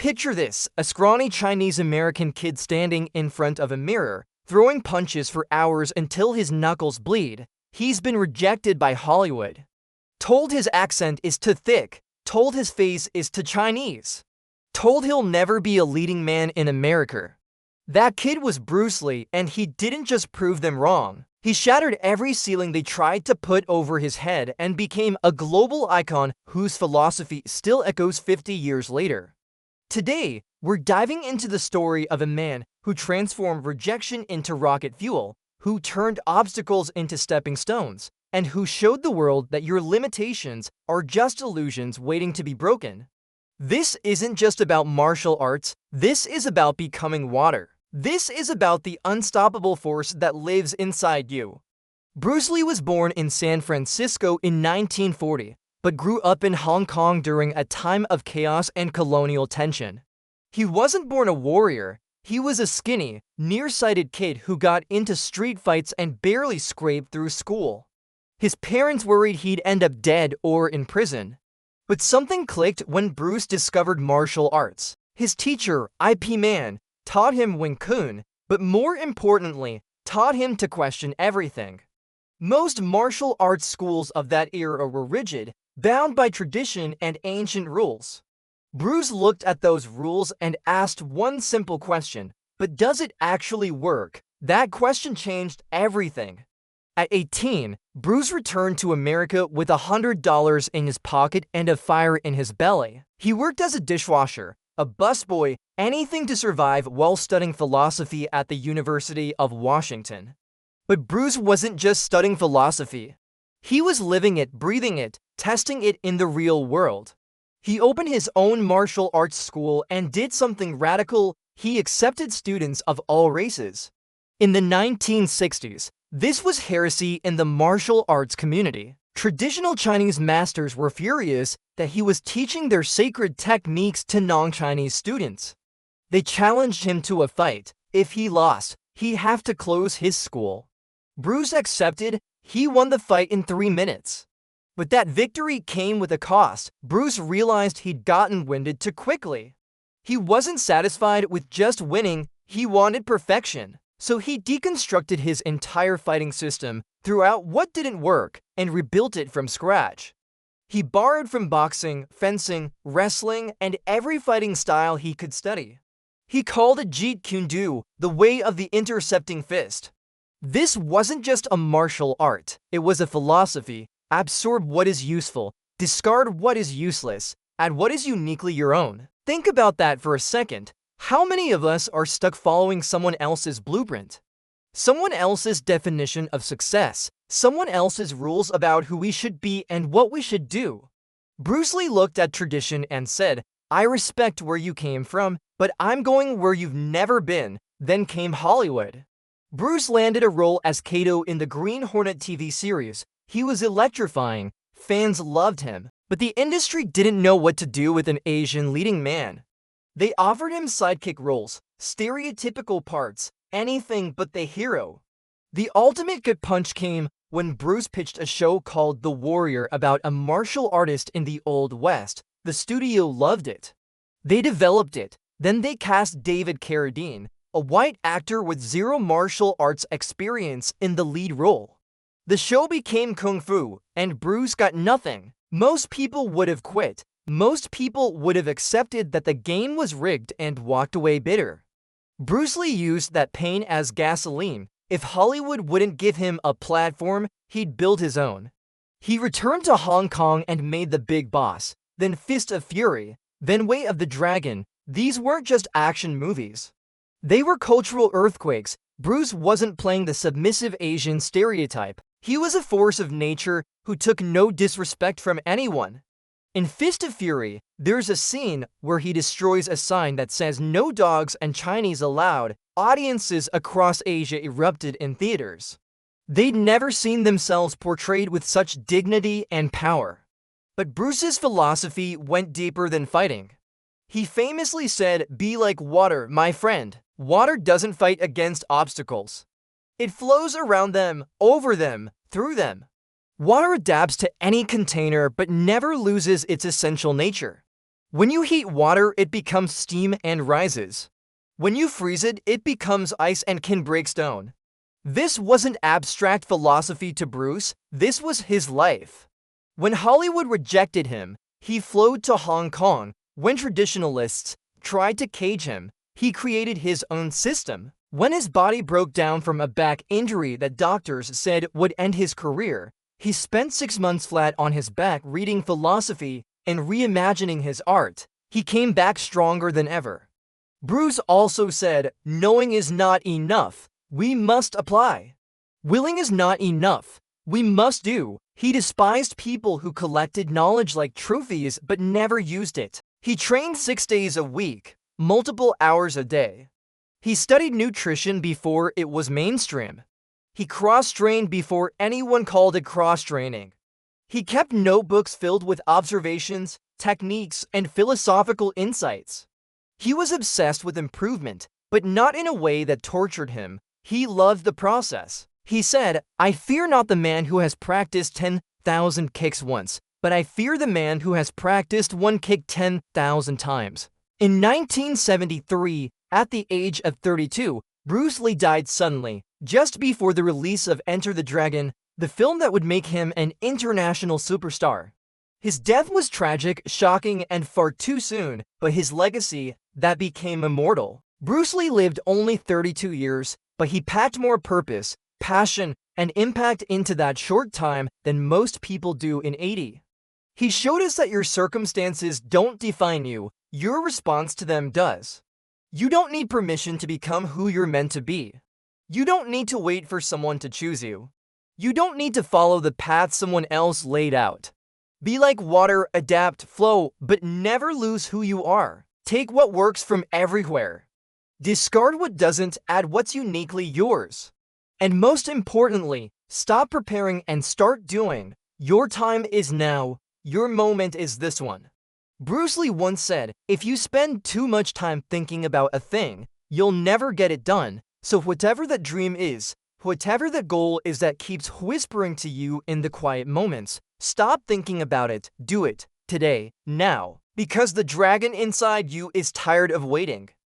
Picture this, a scrawny Chinese-American kid standing in front of a mirror, throwing punches for hours until his knuckles bleed. He's been rejected by Hollywood. Told his accent is too thick, told his face is too Chinese, told he'll never be a leading man in America. That kid was Bruce Lee, and he didn't just prove them wrong. He shattered every ceiling they tried to put over his head and became a global icon whose philosophy still echoes 50 years later. Today, we're diving into the story of a man who transformed rejection into rocket fuel, who turned obstacles into stepping stones, and who showed the world that your limitations are just illusions waiting to be broken. This isn't just about martial arts, this is about becoming water. This is about the unstoppable force that lives inside you. Bruce Lee was born in San Francisco in 1940, but grew up in Hong Kong during a time of chaos and colonial tension. He wasn't born a warrior, he was a skinny, nearsighted kid who got into street fights and barely scraped through school. His parents worried he'd end up dead or in prison. But something clicked when Bruce discovered martial arts. His teacher, IP Man, taught him Wing Chun, but more importantly, taught him to question everything. Most martial arts schools of that era were rigid, bound by tradition and ancient rules. Bruce looked at those rules and asked one simple question, but does it actually work? That question changed everything. At 18, Bruce returned to America with $100 in his pocket and a fire in his belly. He worked as a dishwasher, a busboy, anything to survive while studying philosophy at the University of Washington. But Bruce wasn't just studying philosophy. He was living it, breathing it, testing it in the real world. He opened his own martial arts school and did something radical. He accepted students of all races. In the 1960s, this was heresy in the martial arts community. Traditional Chinese masters were furious that he was teaching their sacred techniques to non-Chinese students. They challenged him to a fight. If he lost, he'd have to close his school. Bruce accepted. He won the fight in 3 minutes. But that victory came with a cost. Bruce realized he'd gotten winded too quickly. He wasn't satisfied with just winning, he wanted perfection. So he deconstructed his entire fighting system, threw out what didn't work, and rebuilt it from scratch. He borrowed from boxing, fencing, wrestling, and every fighting style he could study. He called it Jeet Kune Do, the way of the intercepting fist. This wasn't just a martial art, it was a philosophy. Absorb what is useful, discard what is useless, add what is uniquely your own. Think about that for a second. How many of us are stuck following someone else's blueprint? Someone else's definition of success, someone else's rules about who we should be and what we should do. Bruce Lee looked at tradition and said, I respect where you came from, but I'm going where you've never been. Then came Hollywood. Bruce landed a role as Kato in the Green Hornet TV series. He was electrifying, fans loved him, but the industry didn't know what to do with an Asian leading man. They offered him sidekick roles, stereotypical parts, anything but the hero. The ultimate good punch came when Bruce pitched a show called The Warrior about a martial artist in the Old West. The studio loved it. They developed it. Then they cast David Carradine, a white actor with zero martial arts experience, in the lead role. The show became Kung Fu, and Bruce got nothing. Most people would have quit. Most people would have accepted that the game was rigged and walked away bitter. Bruce Lee used that pain as gasoline. If Hollywood wouldn't give him a platform, he'd build his own. He returned to Hong Kong and made The Big Boss, then Fist of Fury, then Way of the Dragon. These weren't just action movies. They were cultural earthquakes. Bruce wasn't playing the submissive Asian stereotype. He was a force of nature who took no disrespect from anyone. In Fist of Fury, there's a scene where he destroys a sign that says no dogs and Chinese allowed. Audiences across Asia erupted in theaters. They'd never seen themselves portrayed with such dignity and power. But Bruce's philosophy went deeper than fighting. He famously said, "Be like water, my friend. Water doesn't fight against obstacles. It flows around them, over them, through them." Water adapts to any container but never loses its essential nature. When you heat water, it becomes steam and rises. When you freeze it, it becomes ice and can break stone. This wasn't abstract philosophy to Bruce, this was his life. When Hollywood rejected him, he flowed to Hong Kong. When traditionalists tried to cage him, he created his own system. When his body broke down from a back injury that doctors said would end his career, he spent 6 months flat on his back reading philosophy and reimagining his art. He came back stronger than ever. Bruce also said, "Knowing is not enough. We must apply. Willing is not enough. We must do." He despised people who collected knowledge like trophies but never used it. He trained 6 days a week, multiple hours a day. He studied nutrition before it was mainstream. He cross-trained before anyone called it cross-training. He kept notebooks filled with observations, techniques, and philosophical insights. He was obsessed with improvement, but not in a way that tortured him. He loved the process. He said, "I fear not the man who has practiced 10,000 kicks once, but I fear the man who has practiced one kick 10,000 times." In 1973, at the age of 32, Bruce Lee died suddenly, just before the release of Enter the Dragon, the film that would make him an international superstar. His death was tragic, shocking, and far too soon, but his legacy, that became immortal. Bruce Lee lived only 32 years, but he packed more purpose, passion, and impact into that short time than most people do in 80. He showed us that your circumstances don't define you, your response to them does. You don't need permission to become who you're meant to be. You don't need to wait for someone to choose you. You don't need to follow the path someone else laid out. Be like water, adapt, flow, but never lose who you are. Take what works from everywhere. Discard what doesn't, add what's uniquely yours. And most importantly, stop preparing and start doing. Your time is now. Your moment is this one. Bruce Lee once said, "If you spend too much time thinking about a thing, you'll never get it done." So whatever that dream is, whatever the goal is that keeps whispering to you in the quiet moments, stop thinking about it, do it, today, now. Because the dragon inside you is tired of waiting.